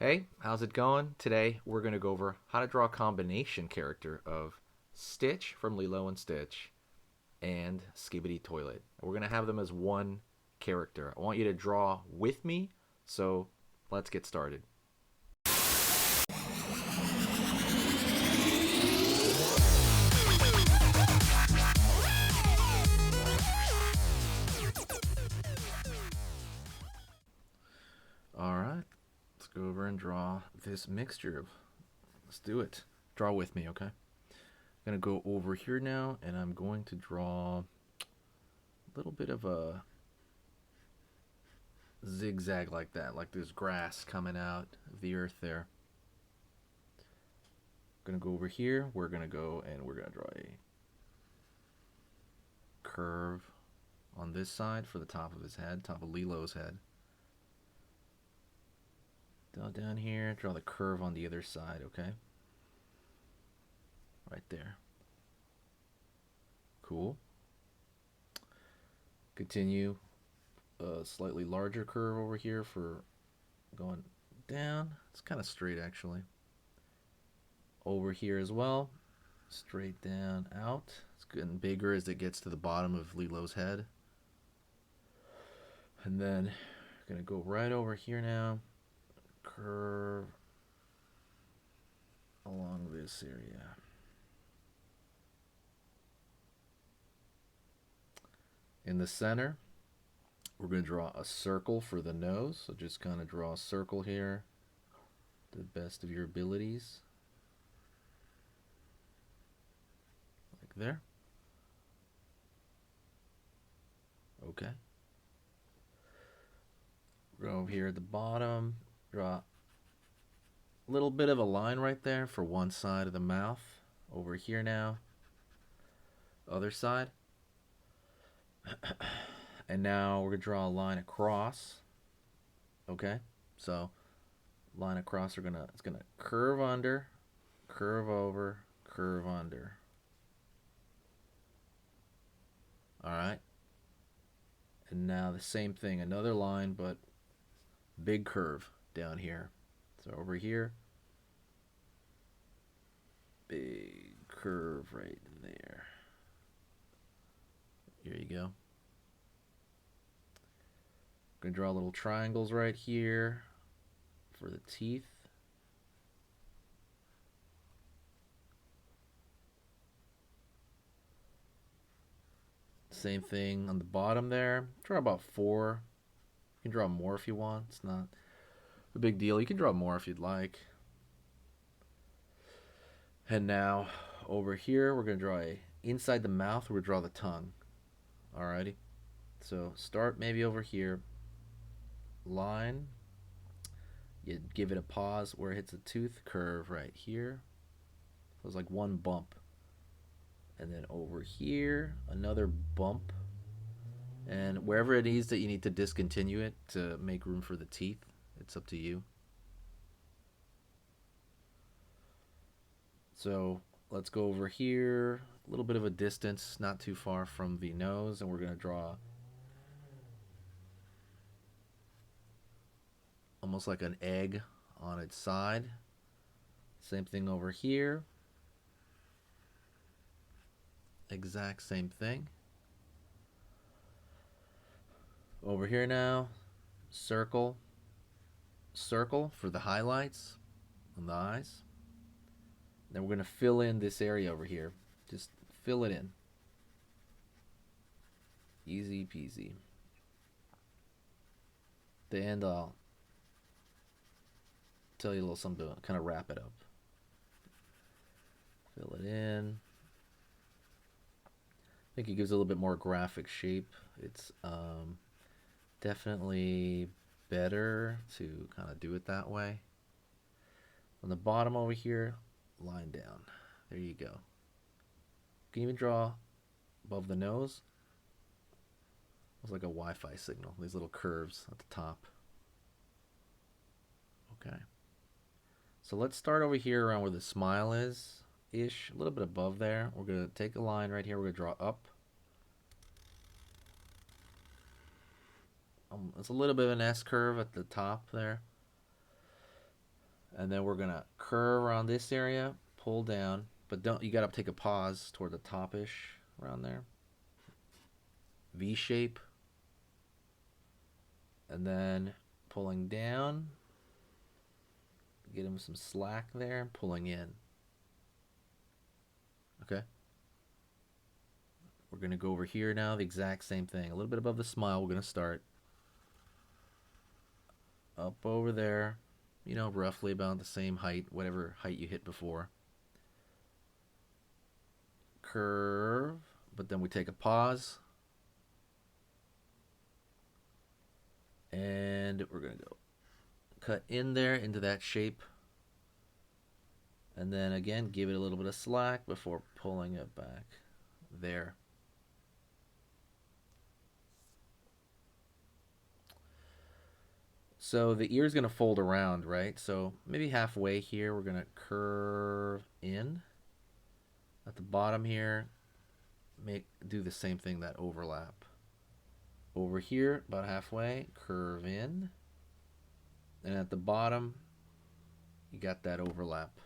Hey, how's it going? Today we're going to go over how to draw a combination character of Stitch from Lilo and Stitch and Skibidi Toilet. We're going to have them as one character. I want you to draw with me, so let's get started. Alright, let's go over and draw this mixture. Let's do it. Draw with me, okay? I'm going to go over here now, and I'm going to draw a little bit of a zigzag like that, like there's grass coming out of the earth there. I'm going to go over here. We're going to go and we're going to draw a curve on this side for the top of his head, top of Lilo's head. Down here, draw the curve on the other side, okay? Right there. Cool. Continue a slightly larger curve over here for going down. It's kind of straight actually. Over here as well, straight down, out. It's getting bigger as it gets to the bottom of Lilo's head. And then gonna go right over here now, curve along this area. In the center, we're going to draw a circle for the nose. So just kind of draw a circle here to the best of your abilities. Like there. Okay. We're over here at the bottom, draw a little bit of a line right there for one side of the mouth. Over here now, other side. And now we're going to draw a line across. Okay, so line across, it's gonna curve under, curve over, curve under. All right. And now the same thing, another line, but big curve down here. So over here, big curve right there. Here you go. Gonna draw little triangles right here for the teeth. Same thing on the bottom there. Draw about 4. You can draw more if you want. It's not a big deal. You can draw more if you'd like. And now over here, we're going to draw inside the mouth, we're going to draw the tongue. Alrighty. So start maybe over here. Line. You give it a pause where it hits a tooth, curve right here. So it's like one bump. And then over here, another bump. And wherever it is that you need to discontinue it to make room for the teeth, it's up to you. So let's go over here, a little bit of a distance, not too far from the nose, and we're going to draw almost like an egg on its side. Same thing over here. Exact same thing. Over here now, circle, circle for the highlights on the eyes. Then we're going to fill in this area over here. Just fill it in. Easy peasy. The end, I'll tell you a little something to kind of wrap it up. Fill it in. I think it gives a little bit more graphic shape. It's definitely better to kind of do it that way. On the bottom over here, line down. There you go. You can even draw above the nose. It's like a Wi-Fi signal. These little curves at the top. Okay. So let's start over here around where the smile is, ish, a little bit above there. We're going to take a line right here. We're going to draw up. It's a little bit of an S curve at the top there. And then we're gonna curve around this area, pull down, but don't, you gotta take a pause toward the top-ish around there. V shape. And then pulling down, get him some slack there, pulling in. Okay. We're gonna go over here now, the exact same thing. A little bit above the smile, we're gonna start. Up over there, you know, roughly about the same height, whatever height you hit before. Curve, but then we take a pause. And we're gonna go cut in there into that shape. And then again, give it a little bit of slack before pulling it back there. So the ear is going to fold around, right? So maybe halfway here, we're going to curve in. At the bottom here, do the same thing, that overlap. Over here, about halfway, curve in. And at the bottom, you got that overlap.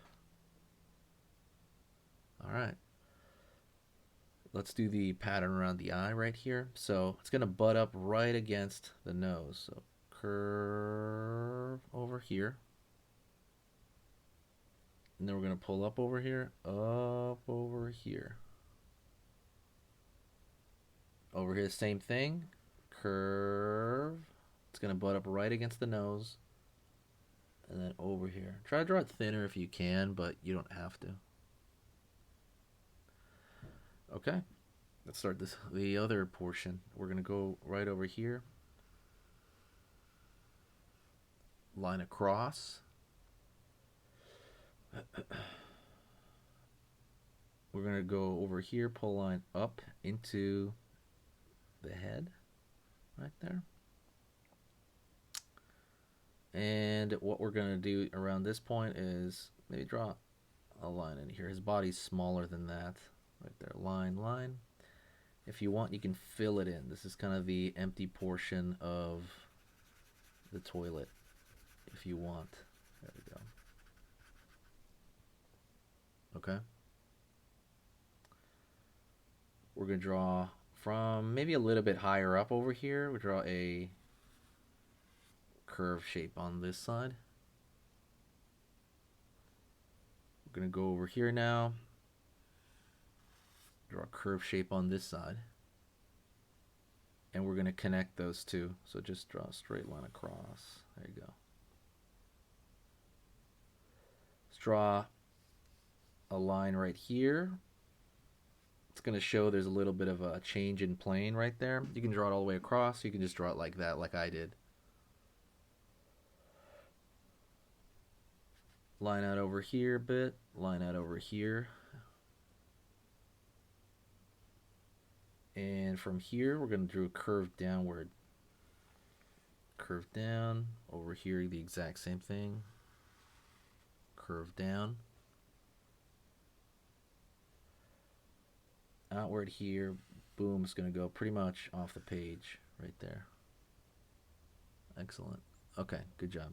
All right. Let's do the pattern around the eye right here. So it's going to butt up right against the nose. So curve over here. And then we're going to pull up over here, up over here. Over here, same thing. Curve. It's going to butt up right against the nose. And then over here. Try to draw it thinner if you can, but you don't have to. Okay. Let's start the other portion. We're going to go right over here. Line across. We're going to go over here, pull line up into the head right there. And what we're going to do around this point is maybe draw a line in here. His body's smaller than that. Right there, line, line. If you want, you can fill it in. This is kind of the empty portion of the toilet, if you want. There we go. Okay. We're going to draw from maybe a little bit higher up over here. We'll draw a curve shape on this side. We're going to go over here now. Draw a curve shape on this side. And we're going to connect those two. So just draw a straight line across. There you go. Let's draw a line right here. It's going to show there's a little bit of a change in plane right there. You can draw it all the way across. You can just draw it like that, like I did. Line out over here a bit. Line out over here. And from here, we're going to do a curve downward. Curve down. Over here, the exact same thing. Curve down. Outward here, boom, it's going to go pretty much off the page right there. Excellent. Okay, good job.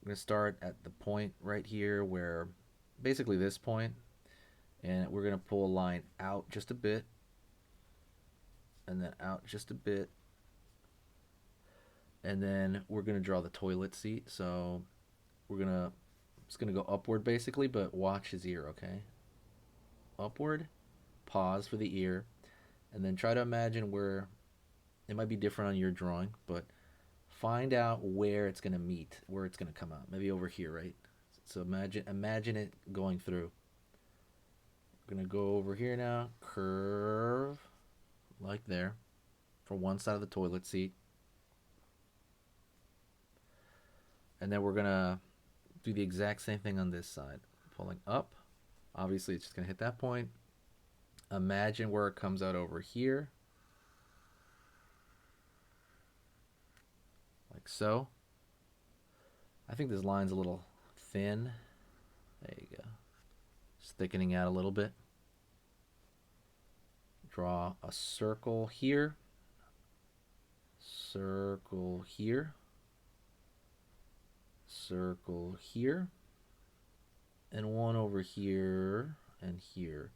I'm going to start at the point right here where, basically this point, and we're going to pull a line out just a bit, and then out just a bit, and then we're going to draw the toilet seat. So it's going to go upward basically, but watch his ear, okay? Upward, pause for the ear, and then try to imagine where, it might be different on your drawing, but find out where it's going to meet, where it's going to come out. Maybe over here, right? So imagine it going through. We're going to go over here now, curve like there for one side of the toilet seat. And then we're going to do the exact same thing on this side. Pulling up. Obviously, it's just going to hit that point. Imagine where it comes out over here. Like so. I think this line's a little thin. There you go. Just thickening out a little bit. Draw a circle here. Circle here. circle here, and one over here and here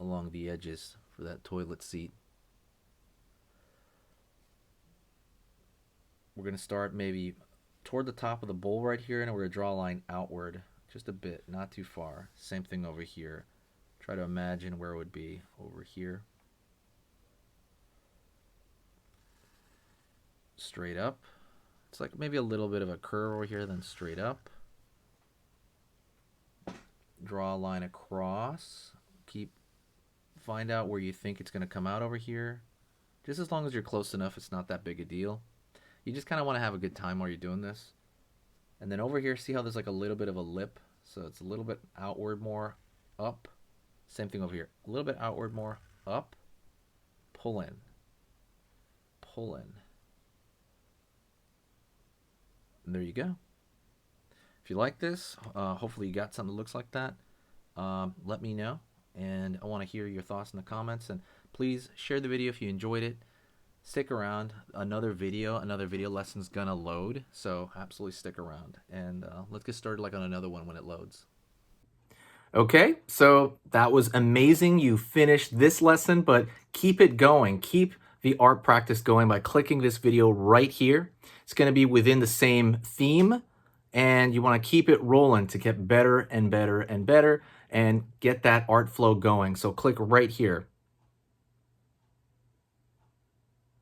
along the edges for that toilet seat. We're going to start maybe toward the top of the bowl right here, and we're going to draw a line outward just a bit, not too far. Same thing over here. Try to imagine where it would be over here. Straight up. It's like maybe a little bit of a curve over here, then straight up. Draw a line across. Find out where you think it's going to come out over here. Just as long as you're close enough, it's not that big a deal. You just kind of want to have a good time while you're doing this. And then over here, see how there's like a little bit of a lip? So it's a little bit outward more, up. Same thing over here. A little bit outward more, up. Pull in. Pull in. And there you go. If you like this, hopefully you got something that looks like that. Let me know. And I want to hear your thoughts in the comments. And please share the video if you enjoyed it. Stick around. Another video lesson's gonna load. So absolutely stick around. And let's get started like on another one when it loads. Okay, so that was amazing. You finished this lesson, but keep it going. Keep the art practice going by clicking this video right here. It's going to be within the same theme, and you want to keep it rolling to get better and better and better and get that art flow going. So click right here.